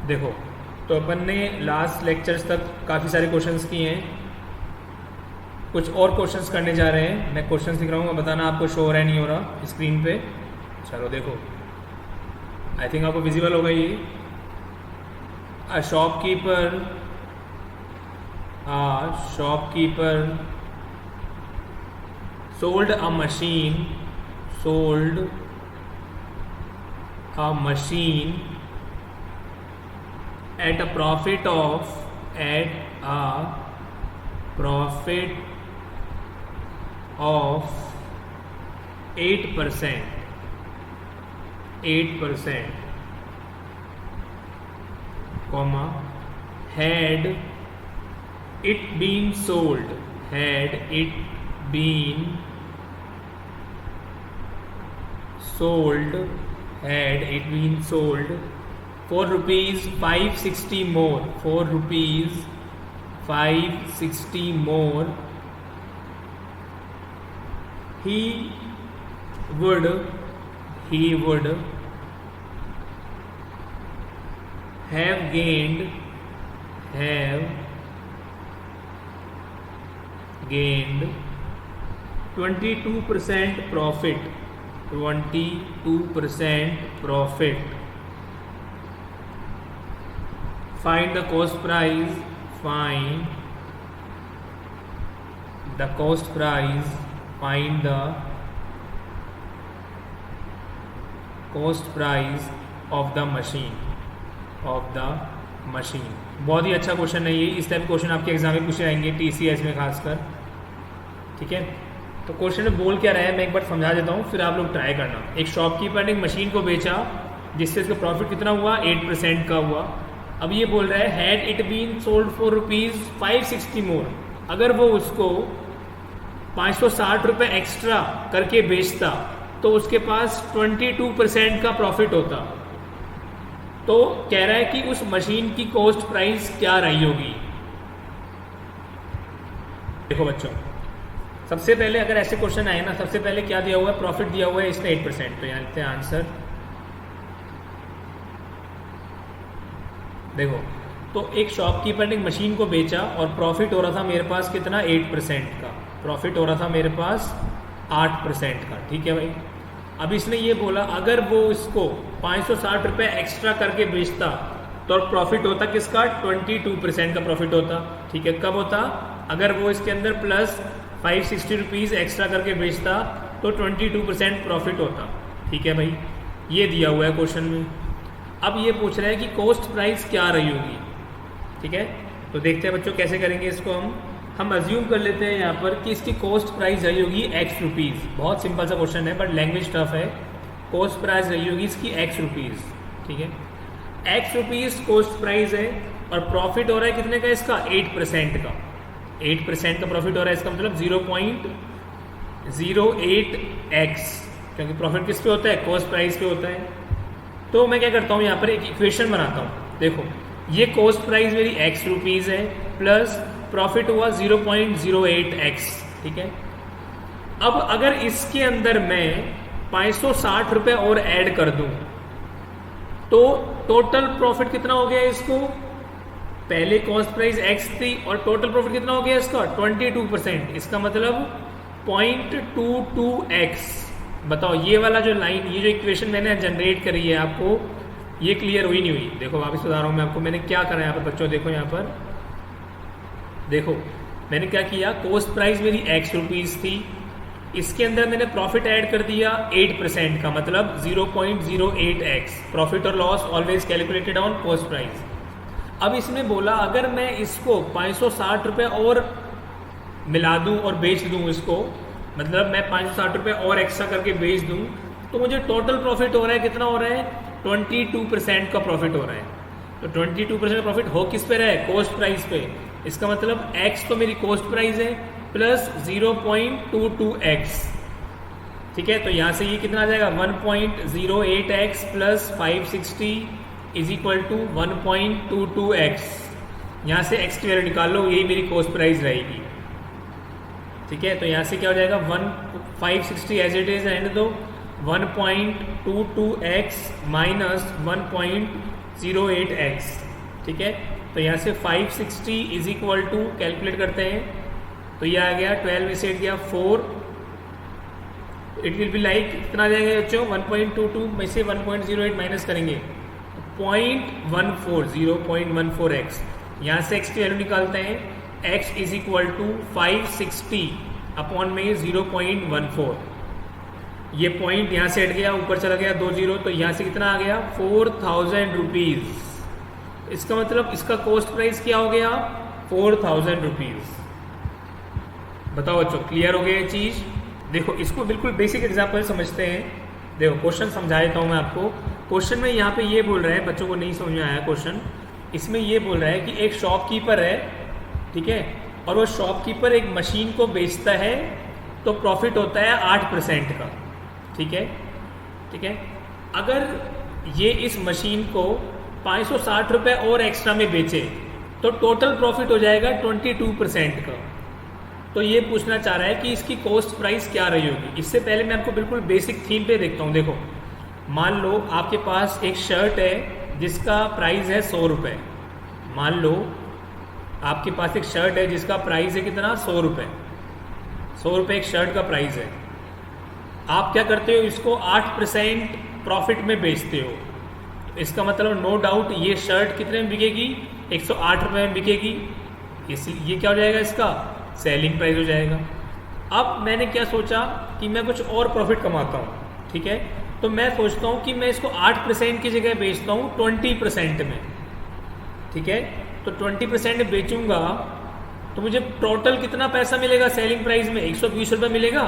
देखो, तो अपन ने लास्ट लेक्चर्स तक काफ़ी सारे क्वेश्चंस किए हैं, कुछ और क्वेश्चंस करने जा रहे हैं। मैं क्वेश्चंस लिख रहा हूँ, बताना आपको शो हो रहा है नहीं हो रहा स्क्रीन पे। चलो देखो, आई थिंक आपको विजिबल होगा ये। A shopkeeper sold a machine at a profit of 8%, comma, had it been sold for rupees 560 more, he would have gained 22% profit. Find the cost price of the machine. बहुत ही अच्छा question है ये। इस type question आपके exam में पूछे जाएंगे, TCS में खासकर। ठीक है, तो क्वेश्चन में बोल क्या रहा है मैं एक बार समझा देता हूँ, फिर आप लोग ट्राई करना। एक शॉपकीपर ने एक मशीन को बेचा जिससे इसका प्रॉफिट कितना हुआ, 8% का हुआ। अब ये बोल रहा है had it been sold for rupees 560 more, अगर वो उसको 560 रुपये एक्स्ट्रा करके बेचता तो उसके पास 22% का प्रॉफिट होता। तो कह रहा है कि उस मशीन की कॉस्ट प्राइस क्या रही होगी। देखो बच्चों, सबसे पहले अगर ऐसे क्वेश्चन आए ना, सबसे पहले क्या दिया हुआ है, प्रॉफिट दिया हुआ है इसमें 8%। तो यहाँ लिखते हैं आंसर। देखो, तो एक शॉपकीपर ने एक मशीन को बेचा और प्रॉफिट हो रहा था मेरे पास कितना, 8% का प्रॉफिट हो रहा था मेरे पास, 8% का। ठीक है भाई, अब इसने ये बोला अगर वो इसको 560 रुपये एक्स्ट्रा करके बेचता तो प्रॉफिट होता किसका, 22% का प्रॉफिट होता। ठीक है, कब होता, अगर वो इसके अंदर प्लस 560 रुपीज़ एक्स्ट्रा करके बेचता तो 22% प्रॉफिट होता। ठीक है भाई, ये दिया हुआ है क्वेश्चन में। अब ये पूछ रहा है कि कॉस्ट प्राइस क्या रही होगी। ठीक है, तो देखते हैं बच्चों कैसे करेंगे इसको। हम अज्यूम कर लेते हैं यहाँ पर कि इसकी कॉस्ट प्राइस रही होगी X रुपीज़। बहुत सिंपल सा क्वेश्चन है बट लैंग्वेज टफ है। कॉस्ट प्राइस रही होगी इसकी X रुपीज़। ठीक है, X रुपीज़ कॉस्ट प्राइस है और प्रॉफिट हो रहा है कितने का इसका, 8% का। 8% का प्रॉफिट हो रहा है, इसका मतलब 0.08x, क्योंकि प्रॉफिट किस पे होता है, कॉस्ट प्राइस पे होता है। तो मैं क्या करता हूँ यहाँ पर एक इक्वेशन बनाता हूँ। देखो, ये कॉस्ट प्राइस मेरी X रुपीज़ है प्लस प्रॉफिट हुआ 0.08x। ठीक है, अब अगर इसके अंदर मैं 560 रुपये और ऐड कर दूं तो टोटल प्रॉफिट कितना हो गया इसको, पहले कॉस्ट प्राइस X थी और टोटल प्रॉफिट कितना हो गया इसका, 22%। इसका मतलब 0.22x। बताओ ये वाला जो लाइन, ये जो इक्वेशन मैंने जनरेट करी है आपको, ये क्लियर हुई नहीं हुई। देखो वापस बता रहा हूँ मैं आपको, मैंने क्या करा यहाँ पर बच्चों। देखो यहाँ पर, देखो मैंने क्या किया, कॉस्ट प्राइस मेरी X रुपीज़ थी, इसके अंदर मैंने प्रॉफिट ऐड कर दिया 8% का, मतलब 0.08x। प्रॉफिट और loss always calculated on cost price. अब इसमें बोला अगर मैं इसको 560 रुपये और मिला दूं और बेच दूं इसको, मतलब मैं 560 रुपये और एक्स्ट्रा करके बेच दूं तो मुझे टोटल प्रॉफिट हो रहा है कितना हो रहा है, 22% का प्रॉफिट हो रहा है। तो 22% का प्रॉफिट हो किस पे रहा है, कॉस्ट प्राइस पे। इसका मतलब X तो मेरी कॉस्ट प्राइस है प्लस 0.22x। ठीक है, तो यहाँ से ये कितना आ जाएगा, 1.08x plus 560 is equal to 1.22x। यहाँ से x की वैल्यू निकाल लो, यही मेरी कॉस्ट प्राइस रहेगी। ठीक है, तो यहाँ से क्या हो जाएगा, 560 एज इट इज रहने दो 1.22x माइनस 1.08x, ठीक है। तो यहाँ से 560 इज इक्वल टू कैलकुलेट करते हैं, तो ये आ गया 12 में से 8 गया 4, इट विल बी लाइक कितना जाएगा बच्चों, 1.22 में से 1.08 माइनस करेंगे 0.14x, यहाँ से x की वैल्यू निकालते हैं, x is equal to 560 upon में 0.14, ये पॉइंट यहाँ से हट गया, ऊपर चला गया 20, तो यहाँ से कितना आ गया 4000 रुपीज़। इसका मतलब इसका कॉस्ट प्राइस क्या हो गया 4000 रुपीज़। बताओ बच्चों, क्लियर हो गया ये चीज़। देखो इसको बिल्कुल बेसिक एग्जाम्पल समझते हैं। देखो क्वेश्चन समझा देता हूँ मैं आपको। क्वेश्चन में यहाँ पे ये बोल रहा है, बच्चों को नहीं समझ में आया क्वेश्चन, इसमें ये बोल रहा है कि एक शॉपकीपर है, ठीक है, और वो शॉपकीपर एक मशीन को बेचता है तो प्रॉफिट होता है 8% का, ठीक है, ठीक है। अगर ये इस मशीन को 560 रुपये और एक्स्ट्रा में बेचे तो टोटल प्रॉफिट हो जाएगा 22% का। तो ये पूछना चाह रहा है कि इसकी कॉस्ट प्राइस क्या रही होगी। इससे पहले मैं आपको बिल्कुल बेसिक थीम पे देखता हूँ। देखो मान लो आपके पास एक शर्ट है जिसका प्राइस है 100 रुपये। मान लो आपके पास एक शर्ट है जिसका प्राइस है कितना, 100 रुपये। 100 रुपये एक शर्ट का प्राइस है। आप क्या करते हो, इसको 8% प्रॉफिट में बेचते हो। तो इसका मतलब नो डाउट ये शर्ट कितने में बिकेगी, 108 रुपये में बिकेगी। ये क्या हो जाएगा, इसका सेलिंग प्राइस हो जाएगा। अब मैंने क्या सोचा कि मैं कुछ और प्रॉफिट कमाता हूँ, ठीक है, तो मैं सोचता हूँ कि मैं इसको 8% की जगह बेचता हूँ 20% में, ठीक है। तो 20% बेचूंगा तो मुझे टोटल कितना पैसा मिलेगा सेलिंग प्राइस में, 120 रुपये मिलेगा,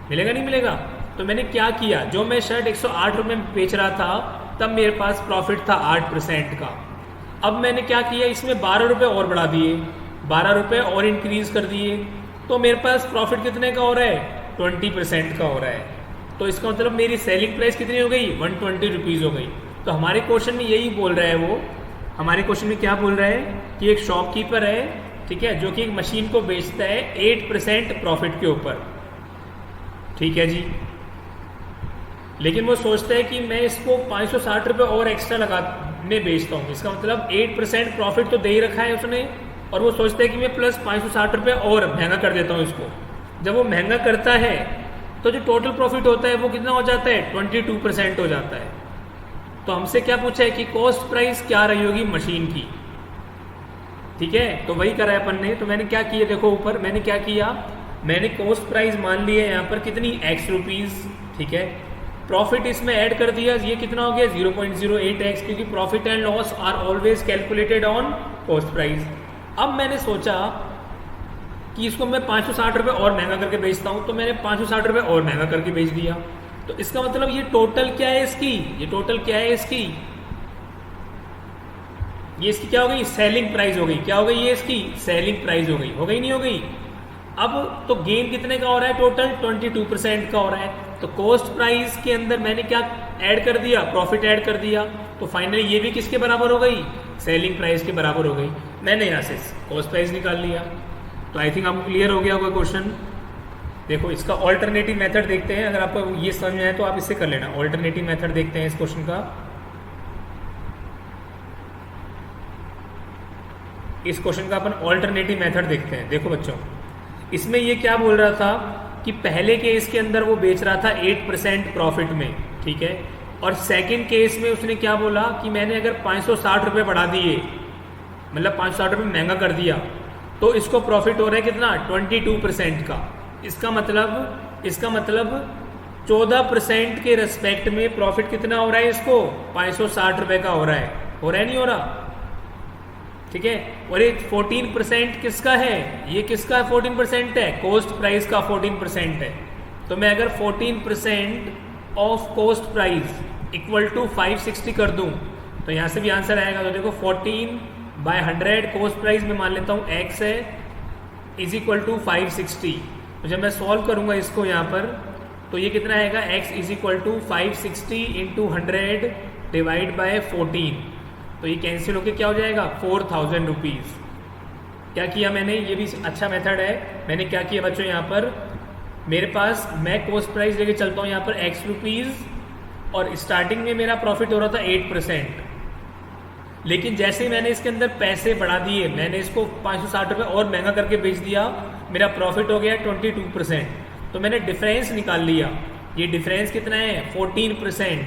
मिलेगा नहीं मिलेगा। तो मैंने क्या किया, जो मैं शर्ट 108 रुपये में बेच रहा था तब मेरे पास प्रॉफिट था 8% का। अब मैंने क्या किया, इसमें 12 रुपये और बढ़ा दिए, 12 रुपये और इंक्रीज कर दिए, तो मेरे पास प्रॉफिट कितने का हो रहा है, 20% का हो रहा है। तो इसका मतलब मेरी सेलिंग प्राइस कितनी हो गई, 120 रुपीज़ हो गई। तो हमारे क्वेश्चन में यही बोल रहा है वो, हमारे क्वेश्चन में क्या बोल रहा है कि एक शॉपकीपर है, ठीक है, जो कि एक मशीन को बेचता है 8% प्रॉफिट के ऊपर, ठीक है जी। लेकिन वो सोचता है कि मैं इसको 560 रुपये और एक्स्ट्रा लगा में बेचता हूँ। इसका मतलब 8% प्रॉफिट तो दे ही रखा है उसने, और वो सोचता है कि मैं प्लस 560 रुपये और महंगा कर देता हूँ इसको। जब वो महंगा करता है तो जो टोटल प्रॉफिट होता है वो कितना हो जाता है, 22% हो जाता है। तो हमसे क्या पूछा है कि कॉस्ट प्राइस क्या रही होगी मशीन की, ठीक है। तो वही करा है अपन ने। तो मैंने क्या किया, देखो ऊपर मैंने क्या किया, मैंने कॉस्ट प्राइस मान ली है यहाँ पर कितनी, x रुपीज़, ठीक है। प्रॉफिट इसमें ऐड कर दिया, ये कितना हो गया 0.08x, क्योंकि profit and loss are always calculated on cost price. अब मैंने सोचा कि इसको मैं 560 रुपये और महंगा करके बेचता हूँ, तो मैंने 560 रुपये और महंगा करके बेच दिया। तो इसका मतलब ये टोटल क्या है इसकी, ये टोटल क्या है इसकी, ये इसकी क्या हो गई, सेलिंग प्राइस हो गई। क्या हो गई, ये इसकी सेलिंग प्राइस हो गई, नहीं हो गई। अब तो गेन कितने का हो रहा है, टोटल 22% का हो रहा है। तो कॉस्ट प्राइस के अंदर मैंने क्या ऐड कर दिया, प्रॉफिट ऐड कर दिया। तो फाइनली ये भी किसके बराबर हो गई, सेलिंग प्राइस के बराबर हो गई। मैंने यहाँ से कॉस्ट प्राइस निकाल लिया। तो आई थिंक आपको क्लियर हो गया होगा क्वेश्चन। देखो इसका ऑल्टरनेटिव मेथड देखते हैं। अगर आपको ये समझ में आए तो आप इससे कर लेना। ऑल्टरनेटिव मेथड देखते हैं इस क्वेश्चन का। इस क्वेश्चन का अपन ऑल्टरनेटिव मेथड देखते हैं। देखो बच्चों, इसमें ये क्या बोल रहा था कि पहले केस के अंदर वो बेच रहा था 8% प्रॉफिट में, ठीक है। और सेकंड केस में उसने क्या बोला कि मैंने अगर 560 रुपये बढ़ा दिए, मतलब 560 रुपये महंगा कर दिया, तो इसको प्रॉफिट हो रहा है कितना, 22% का। इसका मतलब 14% के रेस्पेक्ट में प्रॉफिट कितना हो रहा है, इसको 560 रुपये का हो रहा है नहीं हो रहा, ठीक है। और ये 14% किसका है, ये किसका 14% है, कॉस्ट प्राइस का 14% है। तो मैं अगर 14% of cost price equal to 560 कर दूं तो यहाँ से भी आंसर आएगा। तो देखो 14/100 कॉस्ट प्राइस में मान लेता हूँ x है इज इक्वल टू 560। तो जब मैं सॉल्व करूँगा इसको यहाँ पर, तो ये कितना आएगा, x is equal to 560 into 100 divide by 14। तो ये कैंसिल होके क्या हो जाएगा, 4000 रुपीज़। क्या किया मैंने, ये भी अच्छा मेथड है। मैंने क्या किया बच्चों, यहाँ पर मेरे पास मैं कॉस्ट प्राइस लेके चलता हूँ यहाँ पर एक्स रुपीज़, और स्टार्टिंग में मेरा प्रॉफिट हो रहा था 8%, लेकिन जैसे ही मैंने इसके अंदर पैसे बढ़ा दिए, मैंने इसको 560 रुपये और महंगा करके बेच दिया, मेरा प्रॉफिट हो गया 22%। तो मैंने डिफरेंस निकाल लिया। ये डिफरेंस कितना है? 14%।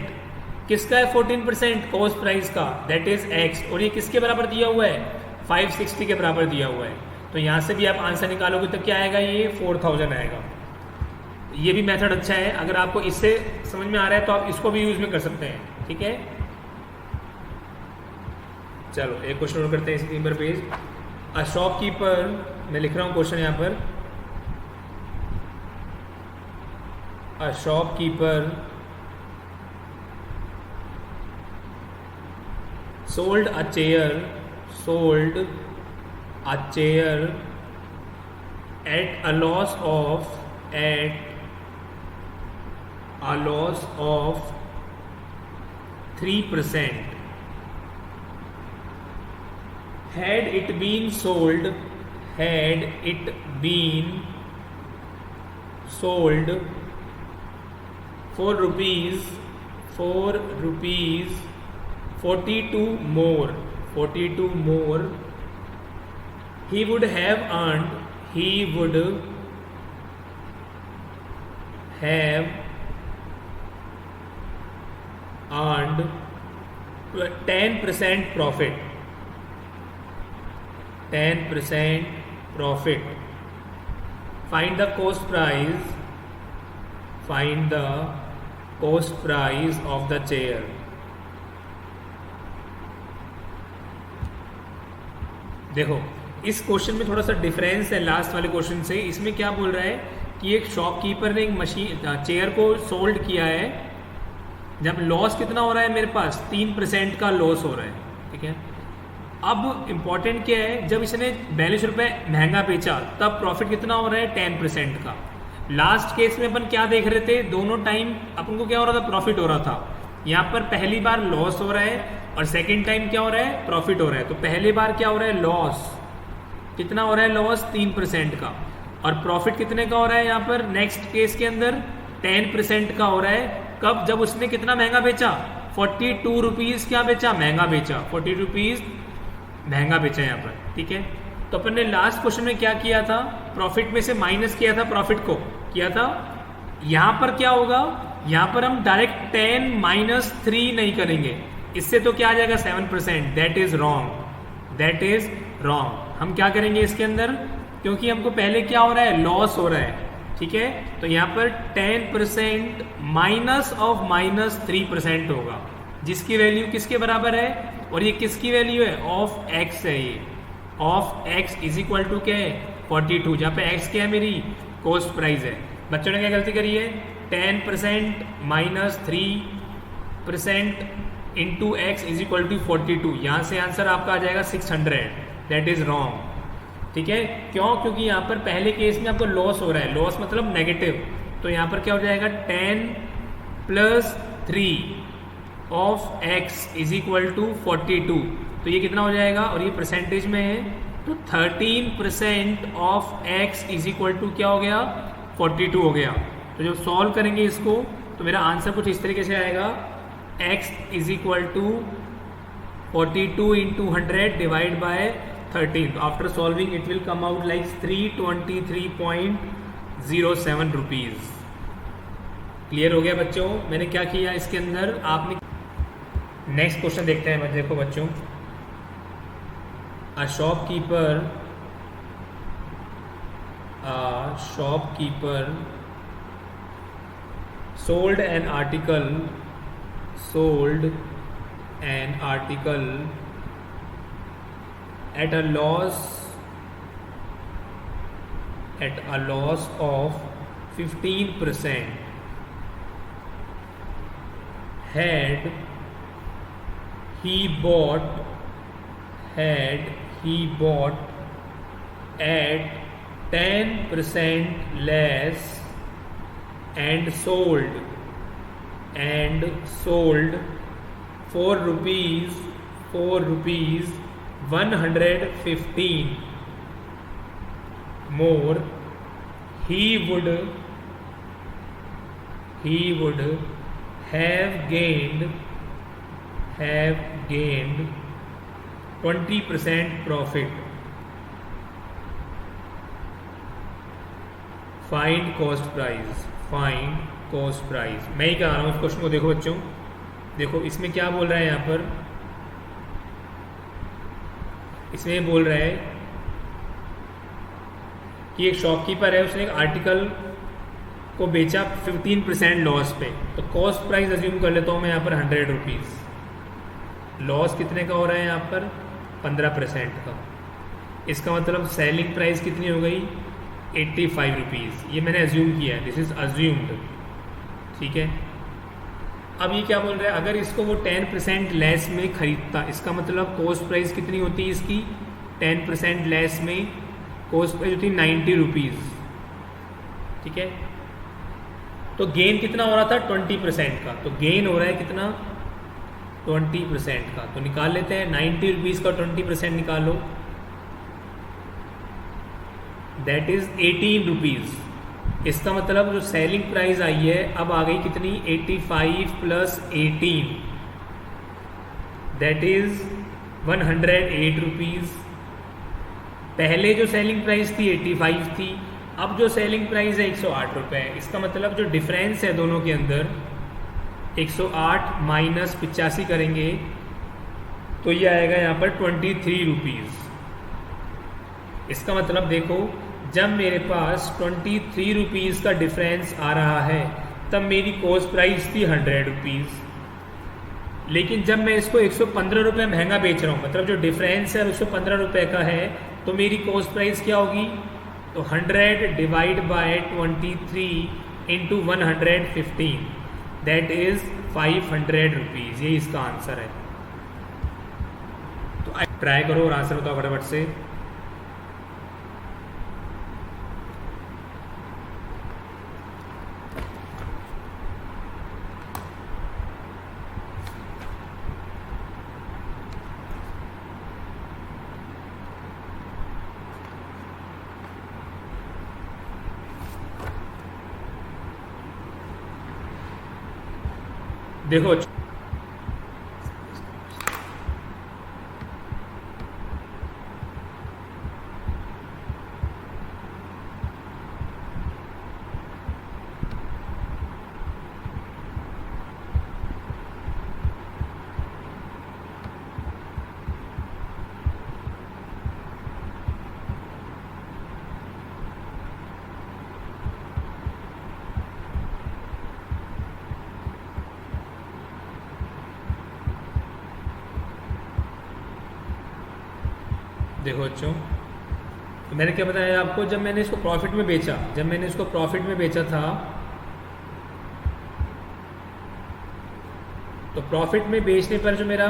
किसका है 14%? कॉस्ट प्राइस का, दैट इज एक्स। और ये किसके बराबर दिया हुआ है? 560 के बराबर दिया हुआ है। तो यहाँ से भी आप आंसर निकालोगे तो क्या आएगा? ये 4000 आएगा। ये भी मेथड अच्छा है। अगर आपको इससे समझ में आ रहा है तो आप इसको भी यूज में कर सकते हैं। ठीक है, चलो एक क्वेश्चन और करते हैं इसी नंबर पेज। अ शॉपकीपर, मैं लिख रहा हूँ क्वेश्चन यहाँ पर। A shopkeeper sold a chair at a loss of 3%. Had it been sold for rupees 42 more, he would have earned 10% profit. 10% profit. Find the cost price of the chair. देखो इस question में थोड़ा सा difference है last वाले question से। इसमें क्या बोल रहा है कि एक शॉपकीपर ने एक चेयर को सोल्ड किया है, जब लॉस कितना हो रहा है? मेरे पास 3% का लॉस हो रहा है। ठीक है, अब इम्पॉर्टेंट क्या है, जब इसने 42 रुपये महंगा बेचा तब प्रॉफिट कितना हो रहा है? 10% का। लास्ट केस में अपन क्या देख रहे थे? दोनों टाइम अपन को क्या हो रहा था? प्रॉफिट हो रहा था। यहाँ पर पहली बार लॉस हो रहा है और सेकेंड टाइम क्या हो रहा है? प्रॉफिट हो रहा है। तो पहली बार क्या हो रहा है? लॉस कितना हो रहा है? लॉस 3% का। और प्रॉफिट कितने का हो रहा है यहाँ पर? नेक्स्ट केस के अंदर 10% का हो रहा है। कब? जब उसने कितना महंगा बेचा? 42 रुपीज़ क्या बेचा? महंगा बेचा। 40 रुपीज़ महंगा बेचा यहाँ पर। ठीक है, तो अपन ने लास्ट क्वेश्चन में क्या किया था? प्रॉफिट में से माइनस किया था, प्रॉफिट को किया था। यहाँ पर क्या होगा? यहाँ पर हम डायरेक्ट 10 माइनस 3 नहीं करेंगे। इससे तो क्या आ जाएगा? 7%। That is wrong. हम क्या करेंगे इसके अंदर? क्योंकि हमको पहले क्या हो रहा है? लॉस हो रहा है। ठीक है, तो यहाँ पर 10% माइनस ऑफ माइनस 3% होगा, जिसकी वैल्यू किसके बराबर है? और ये किसकी वैल्यू है? ऑफ एक्स है। ये of x is equal to क्या है? 42, जहाँ पे एक्स क्या है? मेरी कॉस्ट प्राइस है। बच्चों ने क्या गलती करी है? 10% minus 3% into x is equal to 42। यहाँ से आंसर आपका आ जाएगा 600। That is wrong. ठीक है, क्यों? क्योंकि यहाँ पर पहले केस में आपको लॉस हो रहा है। लॉस मतलब नेगेटिव। तो यहाँ पर क्या हो जाएगा? 10 plus 3 of x is equal to 42। तो ये कितना हो जाएगा? और ये परसेंटेज में है तो 13% of x is equal to क्या हो गया? 42 हो गया। तो जब सॉल्व करेंगे इसको तो मेरा आंसर कुछ इस तरीके से आएगा, x is equal to 42 into 100 divide by 13। तो after solving it will come out like 323.07 rupees. Clear हो गया बच्चों? मैंने क्या किया इसके अंदर? आपने नेक्स्ट क्वेश्चन देखते हैं। देखो बच्चों, a shopkeeper sold an article at a loss of 15%. Had he bought at 10% less and sold for rupees 115 more, he would he would have gained 20% profit. Find cost price, find cost price. मैं ही कह रहा हूँ इस question को। देखो बच्चों, देखो इसमें क्या बोल रहा है यहाँ पर, इसमें बोल रहा है कि एक शॉपकीपर है, उसने एक आर्टिकल को बेचा 15% लॉस पे, तो कॉस्ट प्राइस अज्यूम कर लेता हूँ मैं यहाँ पर 100 रुपीज़। लॉस कितने का हो रहा है यहाँ पर? 15% का। इसका मतलब सेलिंग प्राइस कितनी हो गई? 85 रुपीज़। ये मैंने अज्यूम किया है, दिस इज़ अज्यूम्ड, ठीक है। अब ये क्या बोल रहा है, अगर इसको वो 10% लेस में खरीदता, इसका मतलब कॉस्ट प्राइस कितनी होती है इसकी? 10% लेस में कॉस्ट प्राइस होती है 90 रुपीज़, ठीक है। तो गेन कितना हो रहा था? 20% का। तो गेन हो रहा है कितना? 20% का। तो निकाल लेते हैं, 90 रुपीज़ का 20% निकालो, दैट इज़ 18 रुपीज़। इसका मतलब जो सेलिंग प्राइस आई है अब आ गई कितनी? 85 प्लस 18, दैट इज़ 108 रुपीज़। पहले जो सेलिंग प्राइस थी 85 थी, अब जो सेलिंग प्राइस है 108 रुपये। इसका मतलब जो डिफरेंस है दोनों के अंदर, 108 माइनस 85 करेंगे तो ये आएगा यहाँ पर 23 रुपीज़। इसका मतलब देखो, जब मेरे पास 23 रुपीज़ का डिफरेंस आ रहा है तब मेरी कॉस्ट प्राइस थी 100 रुपीज़। लेकिन जब मैं इसको 115 रुपये महंगा बेच रहा हूँ, मतलब जो डिफरेंस है 115 रुपये का है, तो मेरी कॉस्ट प्राइस क्या होगी? तो 100 divide bye 23 into 115, that is 500 rupees. ये इसका आंसर है। तो ट्राई करो और आंसर बताओ फटाफट से। देखो देखो बच्चों, तो मैंने क्या बताया आपको, जब मैंने इसको प्रॉफिट में बेचा, था, तो प्रॉफिट में बेचने पर जो मेरा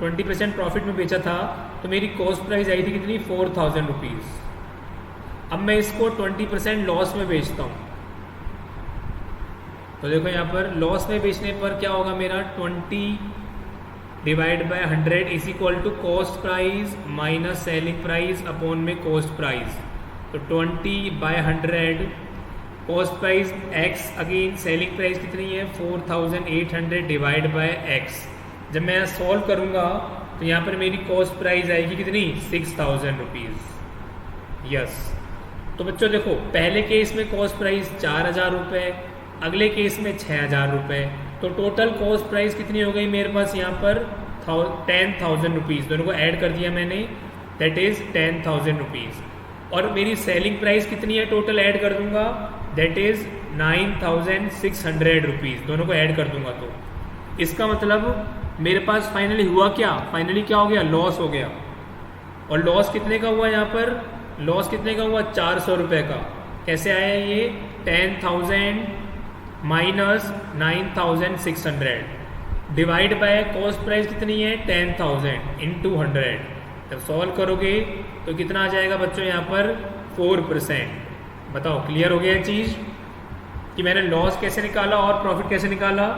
20% प्रॉफिट में बेचा था, तो मेरी कॉस्ट प्राइस आई थी कितनी? 4000 रुपीज़। अब मैं इसको 20% लॉस में बेचता हूँ, तो देखो यहाँ पर लॉस में बेचने पर क्या होगा मेरा? 20 divide by 100 is equal to cost price minus selling price upon में कॉस्ट प्राइस। तो 20 by 100 cost price x, again selling price कितनी है? 4800 डिवाइड बाय x। जब मैं सॉल्व करूँगा तो यहाँ पर मेरी कॉस्ट प्राइस आएगी कितनी? 6000 रुपीज़। यस। तो बच्चों देखो, पहले केस में कॉस्ट प्राइस 4000 रुपये, अगले केस में 6000 रुपये, तो टोटल कॉस्ट प्राइस कितनी हो गई मेरे पास यहाँ पर? 10,000 रुपीज़। दोनों को ऐड कर दिया मैंने, दैट इज़ 10,000 रुपीज़। और मेरी सेलिंग प्राइस कितनी है? टोटल ऐड कर दूंगा, दैट इज़ 9600 रुपीज़। दोनों को ऐड कर दूंगा तो इसका मतलब मेरे पास फाइनली हुआ क्या? फाइनली क्या हो गया? लॉस हो गया। और लॉस कितने का हुआ यहाँ पर? लॉस कितने का हुआ? 400 रुपये का। कैसे आया ये? 10,000 minus 9600 divide by cost price कितनी है? 10,000 इंटू 100। जब सॉल्व करोगे तो कितना आ जाएगा बच्चों यहाँ पर? 4%। बताओ, क्लियर हो गया चीज़ कि मैंने लॉस कैसे निकाला और प्रॉफिट कैसे निकाला?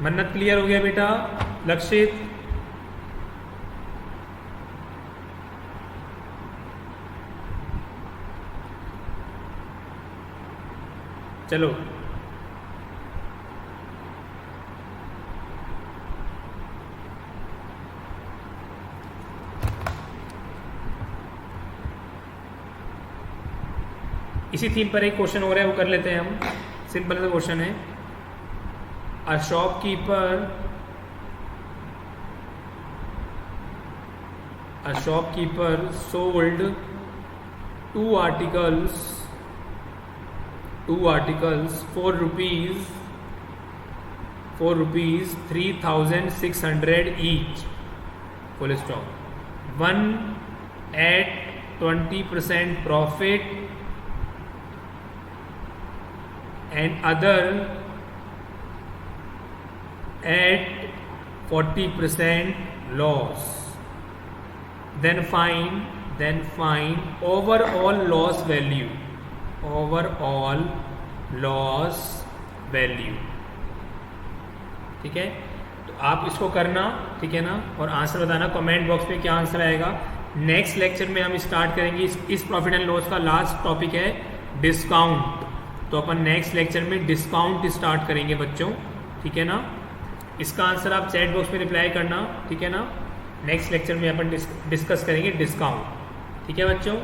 मन्नत क्लियर हो गया बेटा? लक्षित? चलो इसी थीम पर एक क्वेश्चन हो रहा है, वो कर लेते हैं हम। सिंपल सा क्वेश्चन है। A shopkeeper sold two articles for rupees 3,600 each, full stop. One at 20% profit and other at 40% loss. Then find overall loss value. ठीक है, तो आप इसको करना, ठीक है ना, और आंसर बताना कमेंट बॉक्स में क्या आंसर आएगा। नेक्स्ट लेक्चर में हम स्टार्ट करेंगे इस प्रॉफिट एंड लॉस का लास्ट टॉपिक है डिस्काउंट। तो अपन नेक्स्ट लेक्चर में डिस्काउंट स्टार्ट करेंगे बच्चों, ठीक है ना। इसका आंसर आप चैट बॉक्स में रिप्लाई करना, ठीक है ना। नेक्स्ट लेक्चर में अपन डिस्कस करेंगे डिस्काउंट, ठीक है बच्चों।